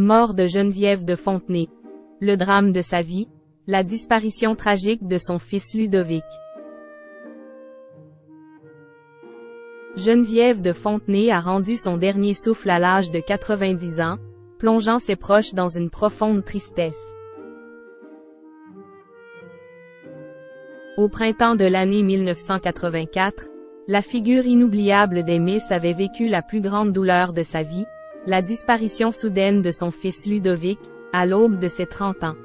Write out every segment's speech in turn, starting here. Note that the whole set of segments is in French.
Mort de Geneviève de Fontenay. Le drame de sa vie, la disparition tragique de son fils Ludovic. Geneviève de Fontenay a rendu son dernier souffle à l'âge de 90 ans, plongeant ses proches dans une profonde tristesse. Au printemps de l'année 1984, la figure inoubliable des Miss avait vécu la plus grande douleur de sa vie, la disparition soudaine de son fils Ludovic, à l'aube de ses 30 ans.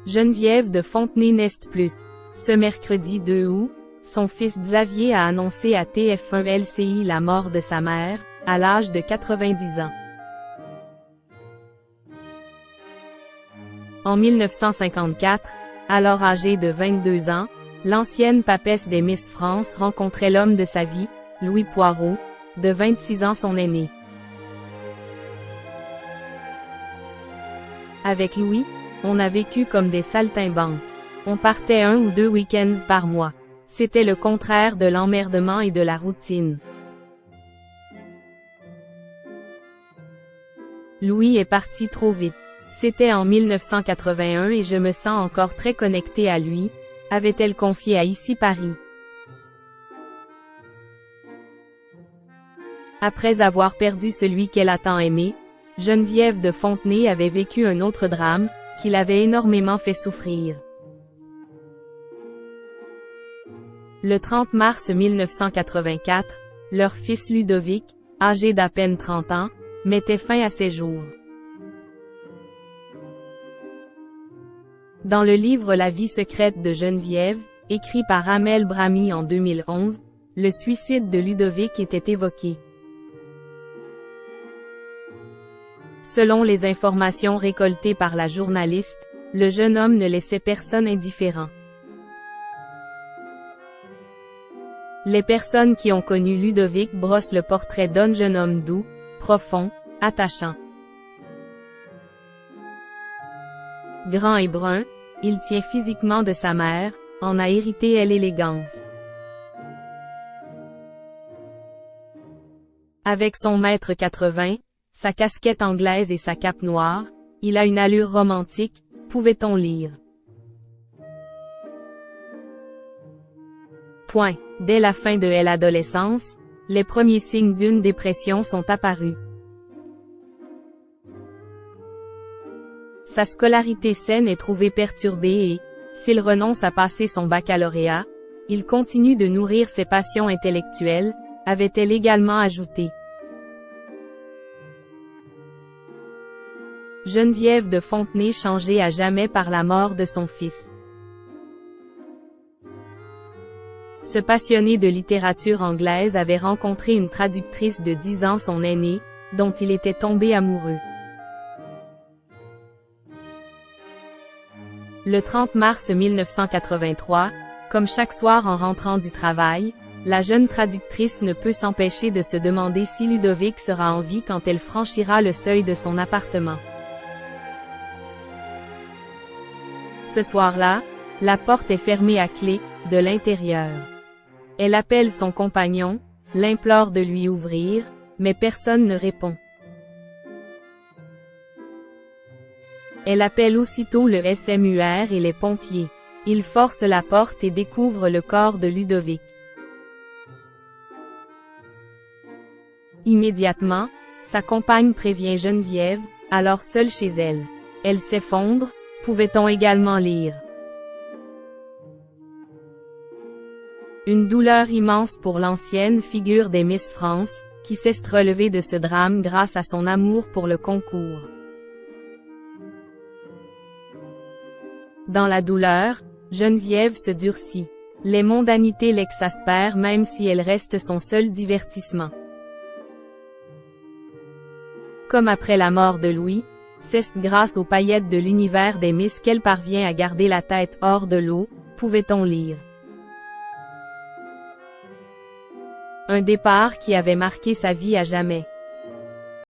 Geneviève de Fontenay n'est plus. Ce mercredi 2 août, son fils Xavier a annoncé à TF1 LCI la mort de sa mère, à l'âge de 90 ans. En 1954, alors âgée de 22 ans, l'ancienne papesse des Miss France rencontrait l'homme de sa vie, Louis Poirot, de 26 ans son aîné. Avec Louis, on a vécu comme des saltimbanques. On partait 1 ou 2 week-ends par mois. C'était le contraire de l'emmerdement et de la routine. Louis est parti trop vite. C'était en 1981 et je me sens encore très connectée à lui, avait-elle confié à Ici Paris. Après avoir perdu celui qu'elle a tant aimé, Geneviève de Fontenay avait vécu un autre drame, qui l'avait énormément fait souffrir. Le 30 mars 1984, leur fils Ludovic, âgé d'à peine 30 ans, mettait fin à ses jours. Dans le livre La vie secrète de Geneviève, écrit par Amel Brahmi en 2011, le suicide de Ludovic était évoqué. Selon les informations récoltées par la journaliste, le jeune homme ne laissait personne indifférent. Les personnes qui ont connu Ludovic brossent le portrait d'un jeune homme doux, profond, attachant. Grand et brun, il tient physiquement de sa mère, en a hérité elle l'élégance. Avec son 1,80 m, sa casquette anglaise et sa cape noire, il a une allure romantique, pouvait-on lire. Point. Dès la fin de l'adolescence, les premiers signes d'une dépression sont apparus. Sa scolarité saine est trouvée perturbée et, s'il renonce à passer son baccalauréat, il continue de nourrir ses passions intellectuelles, avait-elle également ajouté. Geneviève de Fontenay changée à jamais par la mort de son fils. Ce passionné de littérature anglaise avait rencontré une traductrice de 10 ans son aîné, dont il était tombé amoureux. Le 30 mars 1983, comme chaque soir en rentrant du travail, la jeune traductrice ne peut s'empêcher de se demander si Ludovic sera en vie quand elle franchira le seuil de son appartement. Ce soir-là, la porte est fermée à clé, de l'intérieur. Elle appelle son compagnon, l'implore de lui ouvrir, mais personne ne répond. Elle appelle aussitôt le SMUR et les pompiers. Ils forcent la porte et découvrent le corps de Ludovic. Immédiatement, sa compagne prévient Geneviève, alors seule chez elle. Elle s'effondre, pouvait-on également lire. Une douleur immense pour l'ancienne figure des Miss France, qui s'est relevée de ce drame grâce à son amour pour le concours. Dans la douleur, Geneviève se durcit. Les mondanités l'exaspèrent même si elle reste son seul divertissement. Comme après la mort de Louis, c'est grâce aux paillettes de l'univers des Miss qu'elle parvient à garder la tête hors de l'eau, pouvait-on lire. Un départ qui avait marqué sa vie à jamais.